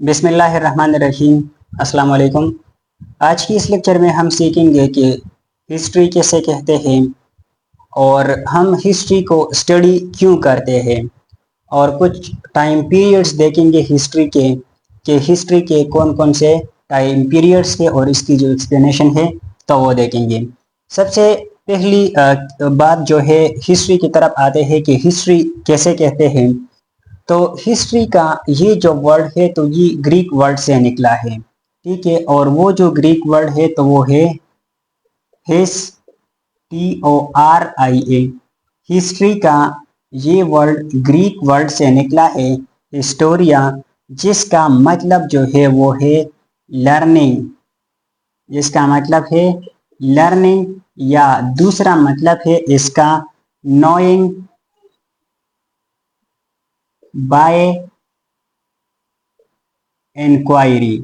بسم اللہ الرحمن الرحیم۔ السلام علیکم۔ آج کی اس لیکچر میں ہم سیکھیں گے کہ ہسٹری کیسے کہتے ہیں اور ہم ہسٹری کو اسٹڈی کیوں کرتے ہیں، اور کچھ ٹائم پیریڈز دیکھیں گے ہسٹری کے کہ ہسٹری کے کون کون سے ٹائم پیریڈز کے اور اس کی جو ایکسپلینیشن ہے تو وہ دیکھیں گے۔ سب سے پہلی بات جو ہے ہسٹری کی طرف آتے ہیں کہ ہسٹری کیسے کہتے ہیں۔ تو ہسٹری کا یہ جو ورڈ ہے تو یہ گریک ورڈ سے نکلا ہے، ٹھیک ہے، اور وہ جو گریک ورڈ ہے تو وہ ہے HISTORIA۔ ہسٹری کا یہ ورڈ گریک ورڈ سے نکلا ہے ہسٹوریا، جس کا مطلب جو ہے وہ ہے لرننگ، جس کا مطلب ہے لرننگ، یا دوسرا مطلب ہے اس کا نوئنگ بائی انکوائری۔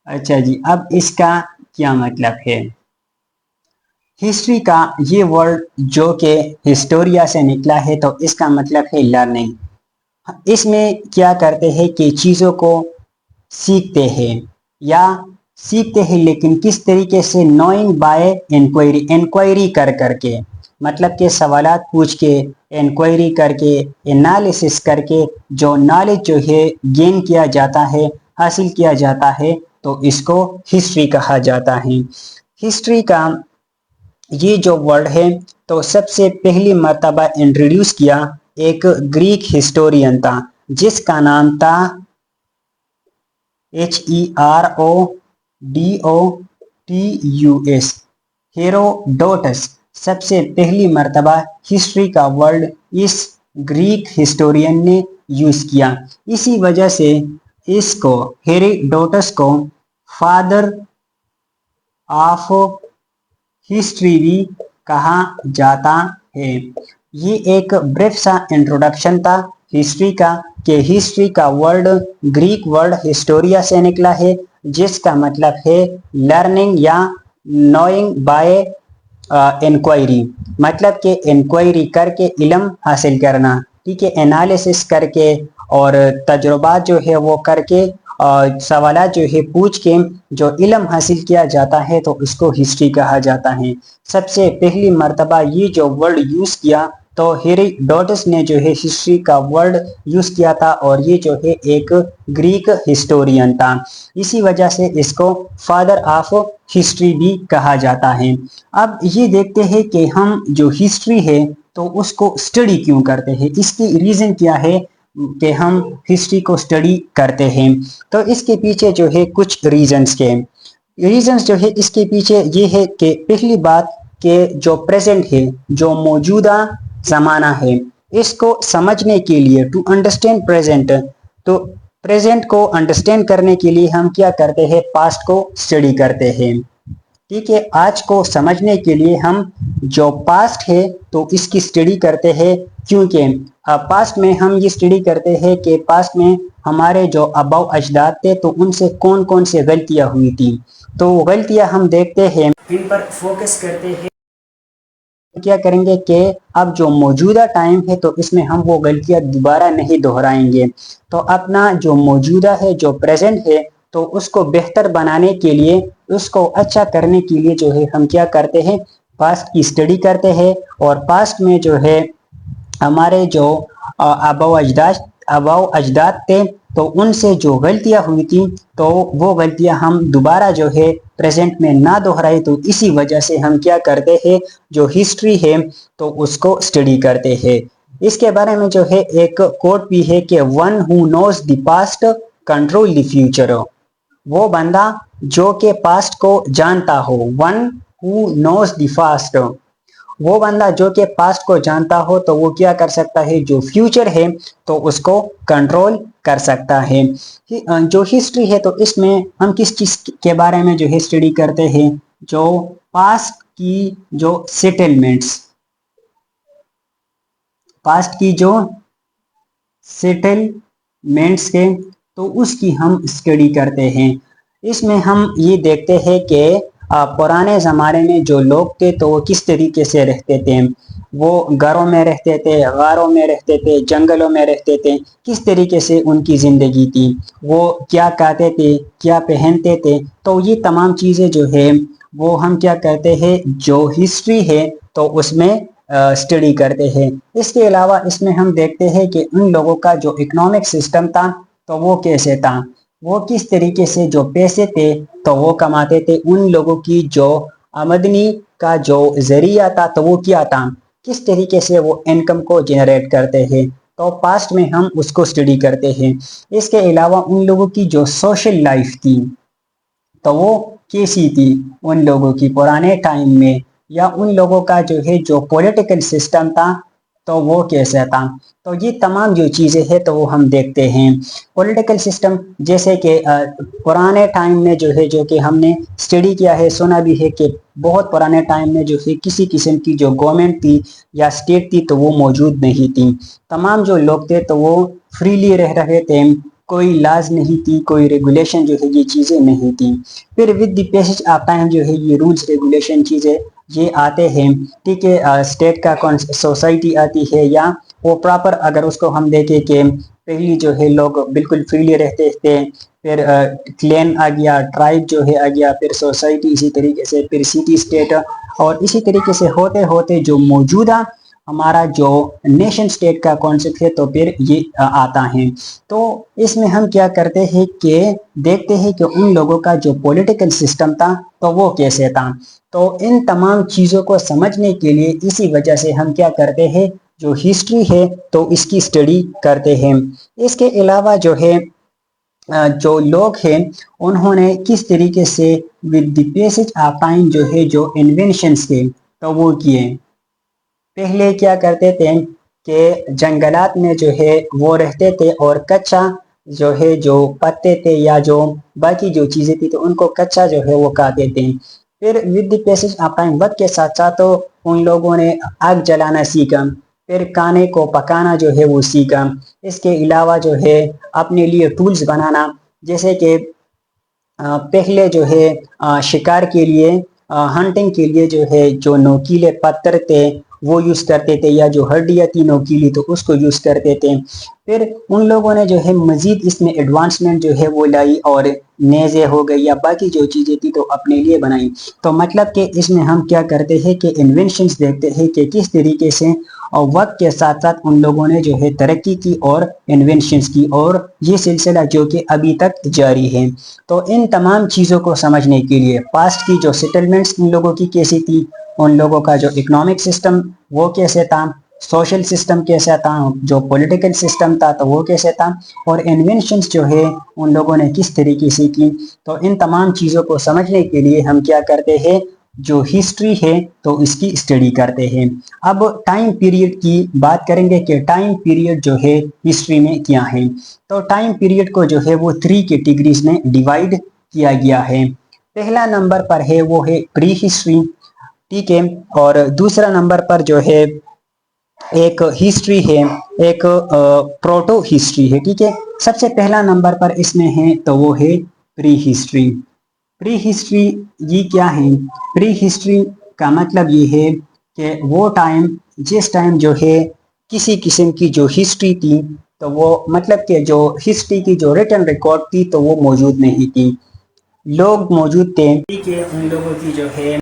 اچھا جی، اب اس کا کیا مطلب ہے؟ ہسٹری کا یہ ورڈ جو کہ ہسٹوریا سے نکلا ہے تو اس کا مطلب ہے لرننگ۔ اس میں کیا کرتے ہیں کہ چیزوں کو سیکھتے ہیں لیکن کس طریقے سے؟ نوئنگ بائی انکوائری، انکوائری کر کے، مطلب کہ سوالات پوچھ کے، انکوائری کر کے، انالیسس کر کے جو نالج جو ہے گین کیا جاتا ہے، حاصل کیا جاتا ہے، تو اس کو ہسٹری کہا جاتا ہے۔ ہسٹری کا یہ جو ورڈ ہے تو سب سے پہلی مرتبہ انٹروڈیوس کیا ایک گریک ہسٹورین تھا جس کا نام تھا HERODOTUS، ہیروڈوٹس۔ سب سے پہلی مرتبہ ہسٹری کا ورڈ اس گریک ہسٹورین نے یوز کیا، اسی وجہ سے اس کو ہیروڈوٹس کو فادر آف ہسٹری بھی کہا جاتا ہے۔ یہ ایک بریف سا انٹروڈکشن تھا ہسٹری کا کہ ہسٹری کا ورڈ گریک ورڈ ہسٹوریا سے نکلا ہے، جس کا مطلب ہے لرننگ یا نوئنگ بائی انکوائری، مطلب کہ انکوائری کر کے علم حاصل کرنا، ٹھیک ہے، انالیسس کر کے اور تجربات جو ہے وہ کر کے اور سوالات جو ہے پوچھ کے جو علم حاصل کیا جاتا ہے تو اس کو ہسٹری کہا جاتا ہے۔ سب سے پہلی مرتبہ یہ جو ورڈ یوز کیا تو ہیروڈوٹس نے جو ہے ہسٹری کا ورڈ یوز کیا تھا، اور یہ جو ہے ایک گریک ہسٹورین تھا، اسی وجہ سے اس کو فادر آف ہسٹری بھی کہا جاتا ہے۔ اب یہ دیکھتے ہیں کہ ہم جو ہسٹری ہے تو اس کو اسٹڈی کیوں کرتے ہیں، اس کی ریزن کیا ہے کہ ہم ہسٹری کو اسٹڈی کرتے ہیں۔ تو اس کے پیچھے جو ہے کچھ ریزنز جو ہے اس کے پیچھے یہ ہے کہ پہلی بات کہ جو پریزنٹ ہے، جو موجودہ زمانہ ہے، اس کو سمجھنے کے لیے ٹو انڈرسٹینڈ پریزنٹ، تو پریزنٹ کو انڈرسٹینڈ کرنے کے لیے ہم کیا کرتے ہیں؟ پاسٹ کو اسٹڈی کرتے ہیں، ٹھیک ہے۔ آج کو سمجھنے کے لیے ہم جو پاسٹ ہے تو اس کی اسٹڈی کرتے ہیں، کیونکہ پاسٹ میں ہم یہ اسٹڈی کرتے ہیں کہ پاسٹ میں ہمارے جو آباء و اجداد تھے تو ان سے کون کون سے غلطیاں ہوئی تھی، تو غلطیاں ہم دیکھتے ہیں، ان پر فوکس کرتے ہیں، کیا کریں گے کہ اب جو موجودہ ٹائم ہے تو اس میں ہم وہ غلطیاں دوبارہ نہیں دہرائیں گے۔ تو اپنا جو موجودہ ہے، جو پریزنٹ ہے، تو اس کو بہتر بنانے کے لیے، اس کو اچھا کرنے کے لیے جو ہے ہم کیا کرتے ہیں؟ پاسٹ کی اسٹڈی کرتے ہیں، اور پاسٹ میں جو ہے ہمارے جو آباء و اجداد تھے تو ان سے جو غلطیاں ہوئی تھیں تو وہ غلطیاں ہم دوبارہ جو ہے پریزنٹ میں نہ دہرائے، تو اسی وجہ سے ہم کیا کرتے ہیں؟ جو ہسٹری ہے تو اس کو اسٹڈی کرتے ہیں۔ اس کے بارے میں جو ہے ایک کوٹ بھی ہے کہ one who knows the past control the future, وہ بندہ جو کہ پاسٹ کو جانتا ہو، one who knows the past, وہ بندہ جو کہ پاسٹ کو جانتا ہو تو وہ کیا کر سکتا ہے؟ جو فیوچر ہے تو اس کو کنٹرول کر سکتا ہے۔ جو ہسٹری ہے تو اس میں ہم کس چیز کے بارے میں جو ہے اسٹڈی کرتے ہیں؟ جو پاسٹ کی جو سیٹلمنٹس، پاسٹ کی جو سیٹلمنٹس کے تو اس کی ہم اسٹڈی کرتے ہیں۔ اس میں ہم یہ دیکھتے ہیں کہ پرانے زمانے میں جو لوگ تھے تو وہ کس طریقے سے رہتے تھے، وہ گھروں میں رہتے تھے، غاروں میں رہتے تھے، جنگلوں میں رہتے تھے، کس طریقے سے ان کی زندگی تھی، وہ کیا کھاتے تھے، کیا پہنتے تھے، تو یہ تمام چیزیں جو ہے وہ ہم کیا کہتے ہیں، جو ہسٹری ہے تو اس میں اسٹڈی کرتے ہیں۔ اس کے علاوہ اس میں ہم دیکھتے ہیں کہ ان لوگوں کا جو اکنامک سسٹم تھا تو وہ کیسے تھا، وہ کس طریقے سے جو پیسے تھے تو وہ کماتے تھے، ان لوگوں کی جو آمدنی کا جو ذریعہ تھا تو وہ کیا تھا، کس طریقے سے وہ انکم کو جنریٹ کرتے ہیں، تو پاسٹ میں ہم اس کو اسٹڈی کرتے ہیں۔ اس کے علاوہ ان لوگوں کی جو سوشل لائف تھی تو وہ کیسی تھی ان لوگوں کی پرانے ٹائم میں، یا ان لوگوں کا جو ہے جو پولیٹیکل سسٹم تھا تو وہ کیسا تھا، تو یہ تمام جو چیزیں ہیں تو وہ ہم دیکھتے ہیں۔ پولیٹیکل سسٹم جیسے کہ پرانے ٹائم میں جو ہے، جو کہ ہم نے اسٹڈی کیا ہے، سنا بھی ہے کہ بہت پرانے ٹائم میں جو ہے کسی قسم کی جو گورنمنٹ تھی یا اسٹیٹ تھی تو وہ موجود نہیں تھی، تمام جو لوگ تھے تو وہ فریلی رہ رہے تھے، کوئی لاز نہیں تھی، کوئی ریگولیشن جو ہے یہ چیزیں نہیں تھی۔ پھر with the passage of time جو ہے یہ رولز ریگولیشن چیزیں یہ آتے ہیں، ٹھیک ہے، اسٹیٹ کا سوسائٹی آتی ہے، یا وہ پراپر اگر اس کو ہم دیکھیں کہ پہلی جو ہے لوگ بالکل فریلی رہتے تھے، پھر کلین آ گیا، ٹرائب جو ہے آ گیا، پھر سوسائٹی، اسی طریقے سے پھر سٹی اسٹیٹ، اور اسی طریقے سے ہوتے ہوتے جو موجودہ ہمارا جو نیشن اسٹیٹ کا کانسیپٹ ہے تو پھر یہ آتا ہے۔ تو اس میں ہم کیا کرتے ہیں کہ دیکھتے ہیں کہ ان لوگوں کا جو پولیٹیکل سسٹم تھا تو وہ کیسے تھا، تو ان تمام چیزوں کو سمجھنے کے لیے اسی وجہ سے ہم کیا کرتے ہیں، جو ہسٹری ہے تو اس کی اسٹڈی کرتے ہیں۔ اس کے علاوہ جو ہے جو لوگ ہیں انہوں نے کس طریقے سے with the passage of time جو ہے جو انوینشنز تھے تو وہ کیے۔ پہلے کیا کرتے تھے کہ جنگلات میں جو ہے وہ رہتے تھے، اور کچا جو ہے جو پتے تھے یا جو باقی جو چیزیں تھی تو ان کو کچا جو ہے وہ کھاتے تھے۔ پھر with the passage of time وقت کے ساتھ ساتھ تو ان لوگوں نے آگ جلانا سیکھا، پھر کھانے کو پکانا جو ہے وہ سیکھا۔ اس کے علاوہ جو ہے اپنے لیے ٹولز بنانا، جیسے کہ پہلے جو ہے شکار کے لیے، ہنٹنگ کے لیے جو ہے جو نوکیلے پتھر تھے وہ یوز کرتے تھے، یا جو ہڈیاں تھی نوکیلی تو اس کو یوز کرتے تھے۔ پھر ان لوگوں نے جو ہے مزید اس میں ایڈوانسمنٹ جو ہے وہ لائی، اور نیزے ہو گئی یا باقی جو چیزیں تھی تو اپنے لیے بنائی۔ تو مطلب کہ اس میں ہم کیا کرتے ہیں کہ انوینشنز دیکھتے ہیں کہ کس طریقے سے اور وقت کے ساتھ ساتھ ان لوگوں نے جو ہے ترقی کی اور انوینشنز کی، اور یہ سلسلہ جو کہ ابھی تک جاری ہے۔ تو ان تمام چیزوں کو سمجھنے کے لیے پاسٹ کی جو سیٹلمنٹس ان لوگوں کی کیسی تھی، ان لوگوں کا جو اکنامک سسٹم وہ کیسے تھا، سوشل سسٹم کیسا تھا، جو پولیٹیکل سسٹم تھا تو وہ کیسے تھا، اور انوینشنز جو ہے ان لوگوں نے کس طریقے سے کی۔ تو ان تمام چیزوں کو سمجھنے کے لیے ہم کیا کرتے ہیں، جو ہسٹری ہے تو اس کی اسٹڈی کرتے ہیں۔ اب ٹائم پیریڈ کی بات کریں گے کہ ٹائم پیریڈ جو ہے ہسٹری میں کیا ہے، تو ٹائم پیریڈ کو جو ہے وہ 3 کیٹیگریز میں ڈیوائیڈ کیا گیا ہے۔ پہلا نمبر پر ہے وہ ہے پری ہسٹری، ٹھیک ہے، اور دوسرا نمبر پر جو ہے ایک ہسٹری ہے، ایک پروٹو ہسٹری ہے، ٹھیک ہے۔ سب سے پہلا نمبر پر اس میں ہے تو وہ ہے پری ہسٹری۔ پری ہسٹری یہ کیا ہے، پری ہسٹری کا مطلب یہ ہے کہ وہ ٹائم جس ٹائم جو ہے کسی قسم کی جو ہسٹری تھی تو وہ مطلب کہ جو ہسٹری کی جو ریٹن ریکارڈ تھی تو وہ موجود نہیں تھی، لوگ موجود تھے، ٹھیک ہے، ان لوگوں کی جو ہے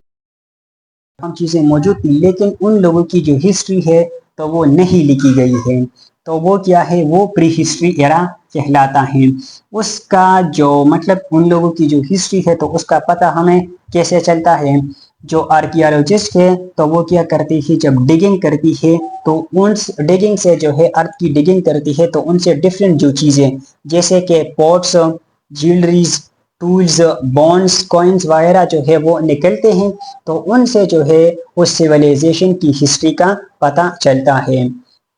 ہم چیزیں موجود تھی، لیکن ان لوگوں کی جو ہسٹری ہے تو وہ نہیں لکھی گئی ہے، تو وہ کیا ہے، وہ پری ہسٹری ایرا کہلاتا ہے۔ اس کا جو مطلب ان لوگوں کی جو ہسٹری ہے تو اس کا پتہ ہمیں کیسے چلتا ہے، جو آرکیالوجسٹ ہے تو وہ کیا کرتی ہے، جب ڈگنگ کرتی ہے تو ان ڈگنگ سے جو ہے ارتھ کی ڈگنگ کرتی ہے تو ان سے ڈفرینٹ جو چیزیں جیسے کہ پوٹس، جیولریز، ٹولز، بونز، کوئنز وغیرہ جو ہے وہ نکلتے ہیں، تو ان سے جو ہے اس سیویلائزیشن کی ہسٹری کا پتہ چلتا ہے۔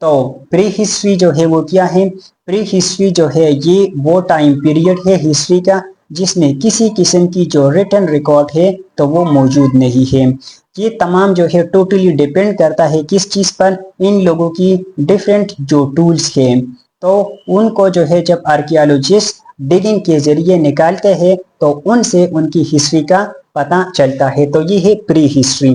تو پری ہسٹری جو ہے وہ کیا ہے، پری ہسٹری جو ہے یہ وہ ٹائم پیریڈ ہے ہسٹری کا جس میں کسی قسم کی جو ریٹن ریکارڈ ہے تو وہ موجود نہیں ہے۔ یہ تمام جو ہے ٹوٹلی ڈیپینڈ کرتا ہے کس چیز پر، ان لوگوں کی ڈیفرنٹ جو ٹولز ہیں، تو ان کو جو ہے جب آرکیالوجسٹ ڈگنگ کے ذریعے نکالتے ہیں تو ان سے ان کی ہسٹری کا پتہ چلتا ہے، تو یہ ہے پری ہسٹری۔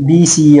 BC,